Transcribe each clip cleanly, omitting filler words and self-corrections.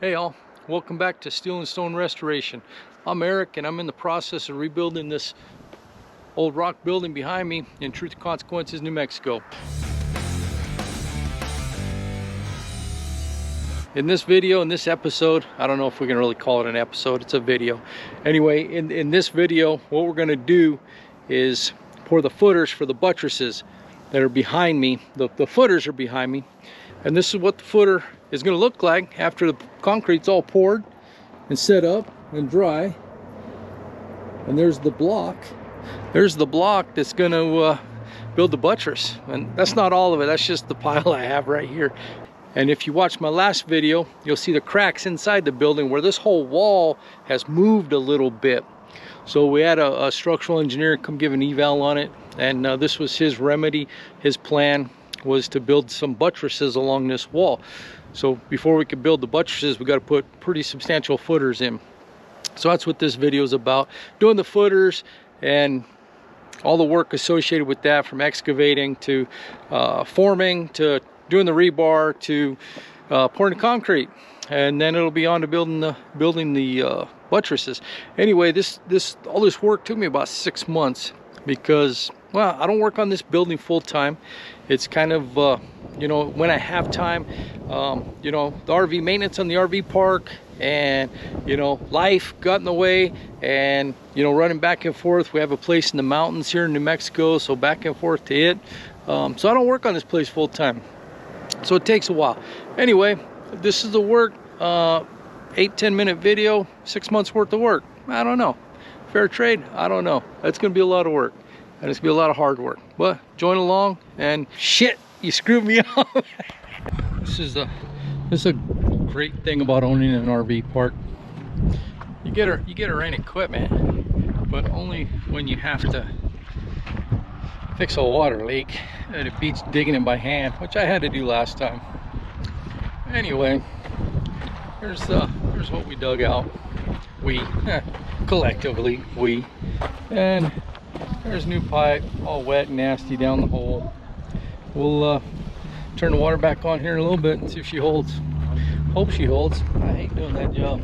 Hey all, welcome back to Steel and Stone Restoration. I'm Eric and I'm in the process of rebuilding this old rock building behind me in Truth and Consequences, New Mexico. In this video, in this episode, I don't know if we can really call it an episode, it's a video. Anyway, in this video, what we're gonna do is pour the footers for the buttresses that are behind me. The footers are behind me. And this is what the footer is going to look like after the concrete's all poured and set up and dry. And there's the block. There's the block that's going to build the buttress. And that's not all of it. That's just the pile I have right here. And if you watch my last video, you'll see the cracks inside the building where this whole wall has moved a little bit. So we had a structural engineer come give an eval on it. And this was his remedy, his plan was to build some buttresses along this wall. So before we could build the buttresses, we got to put pretty substantial footers in. So that's what this video is about, doing the footers and all the work associated with that, from excavating to forming to doing the rebar to pouring the concrete, and then it'll be on to building the buttresses. Anyway, all this work took me about 6 months because, well, I don't work on this building full time. It's kind of, you know, when I have time, you know, the RV maintenance on the RV park and, you know, life got in the way, and, you know, running back and forth. We have a place in the mountains here in New Mexico, so back and forth to it. So I don't work on this place full time. So it takes a while. Anyway, this is the work, 8-10 minute video, 6 months worth of work. I don't know. Fair trade? I don't know. That's going to be a lot of work. And it's gonna be a lot of hard work, but join along. And shit, you screwed me up. This is a great thing about owning an RV park. You get to rent equipment, but only when you have to fix a water leak, and it beats digging it by hand, which I had to do last time. Anyway, here's what we dug out. We collectively, and there's new pipe, all wet and nasty down the hole. We'll turn the water back on here in a little bit and see if she holds. Hope she holds. I hate doing that job,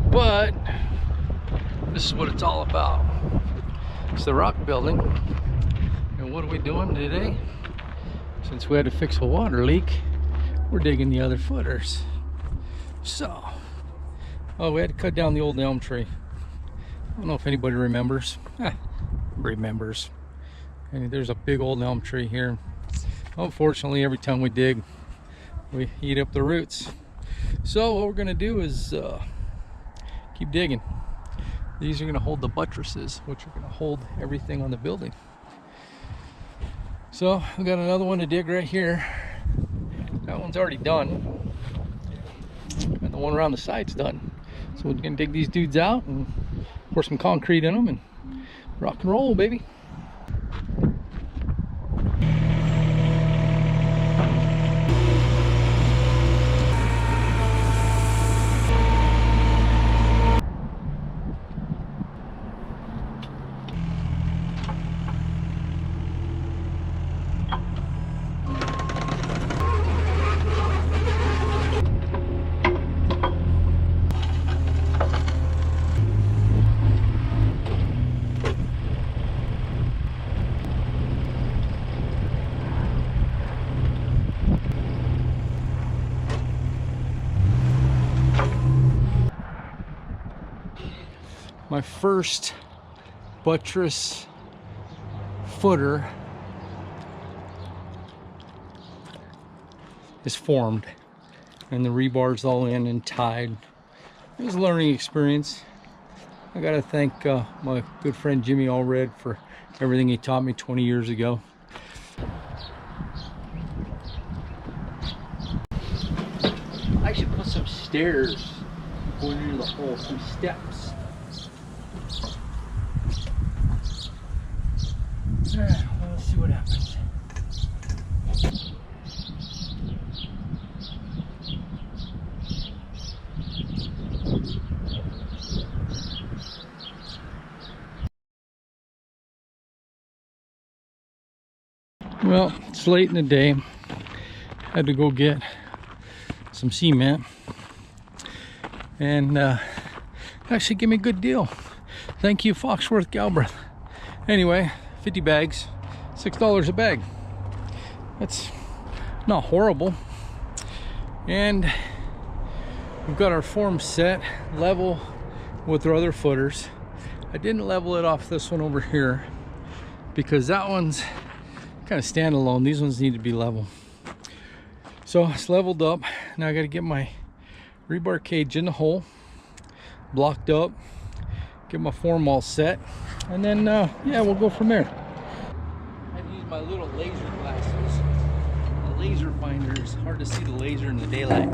but this is what it's all about. It's the rock building. And what are we doing today? Since we had to fix a water leak, we're digging the other footers. So, oh, we had to cut down the old elm tree. I don't know if anybody remembers. Remembers. And there's a big old elm tree here. Unfortunately, every time we dig, we eat up the roots. So what we're going to do is keep digging. These are going to hold the buttresses, which are going to hold everything on the building. So we got another one to dig right here. That one's already done, and the one around the side's done. So we're going to dig these dudes out and pour some concrete in them and rock and roll, baby. My first buttress footer is formed, and the rebar's all in and tied. It was a learning experience. I gotta thank my good friend Jimmy Allred for everything he taught me 20 years ago. I should put some stairs going into the hole, some steps. Alright, well, let's see what happens. Well, it's late in the day. Had to go get some cement, and actually give me a good deal. Thank you, Foxworth Galbraith. Anyway, 50 bags, $6 a bag. That's not horrible. And we've got our form set level with our other footers. I didn't level it off this one over here because that one's kind of standalone. These ones need to be level. So it's leveled up. Now I got to get my rebar cage in the hole, blocked up, get my form all set, and then yeah, we'll go from there. I had to use my little laser glasses. The laser finder is hard to see the laser in the daylight.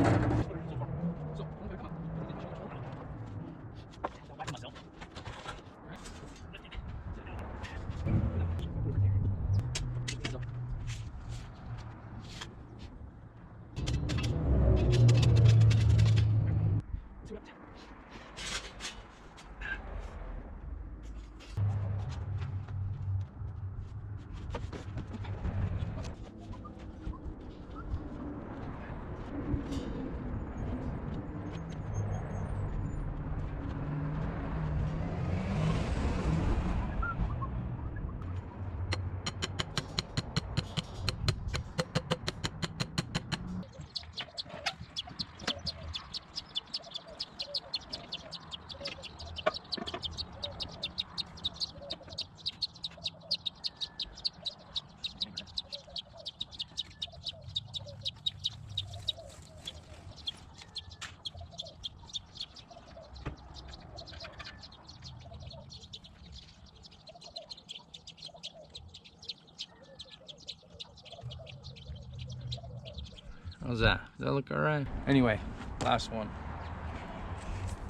How's that? Does that look all right? Anyway, last one.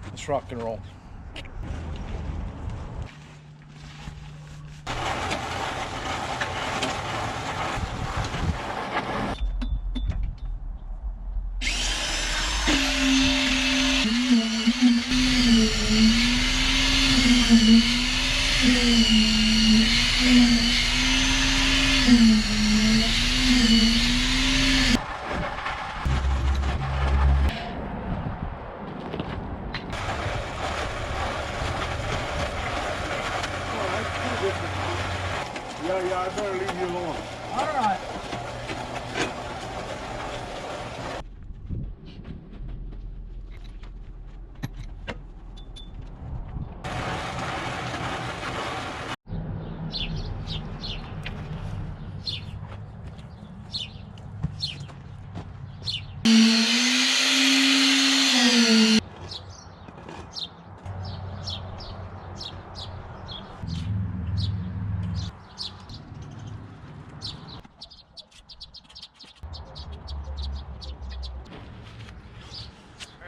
Let's rock and roll. Yeah, I better leave you alone. All right.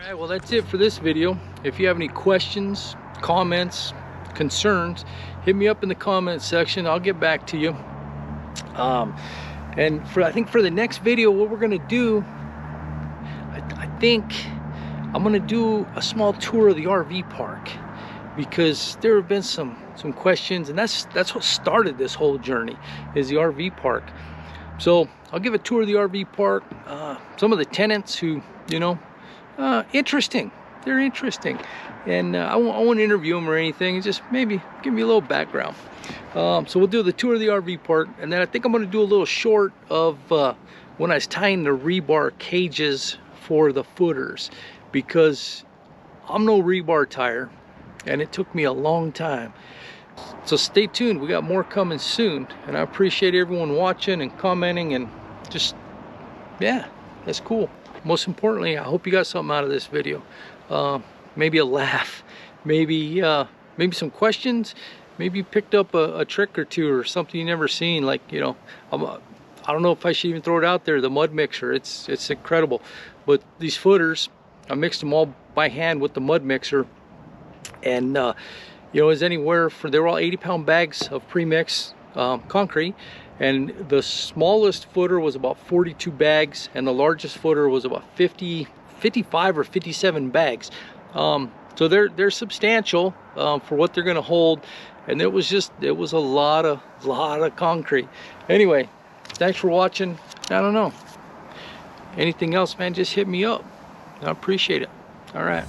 Alright, well that's it for this video. If you have any questions, comments, concerns, hit me up in the comment section. I'll get back to you. And I think for the next video, what we're gonna do, I think I'm gonna do a small tour of the RV park, because there have been some questions, and that's what started this whole journey, is the RV park. So I'll give a tour of the RV park. Some of the tenants who, you know, interesting. They're interesting, and I won't interview them or anything. Just maybe give me a little background. So we'll do the tour of the RV park, and then I think I'm going to do a little short of when I was tying the rebar cages for the footers, because I'm no rebar tire, and it took me a long time. So stay tuned. We got more coming soon, and I appreciate everyone watching and commenting, and just, yeah, that's cool. Most importantly, I hope you got something out of this video. Maybe a laugh, maybe some questions, maybe you picked up a trick or two or something you never seen. Like, you know, I don't know if I should even throw it out there, the mud mixer. It's incredible. But these footers, I mixed them all by hand with the mud mixer, and you know, is anywhere for, they were all 80-pound bags of pre-mix concrete, and the smallest footer was about 42 bags, and the largest footer was about 55 or 57 bags. So they're substantial for what they're going to hold, and it was a lot of concrete. Anyway, thanks for watching. I don't know, anything else, man, just hit me up. I appreciate it. All right.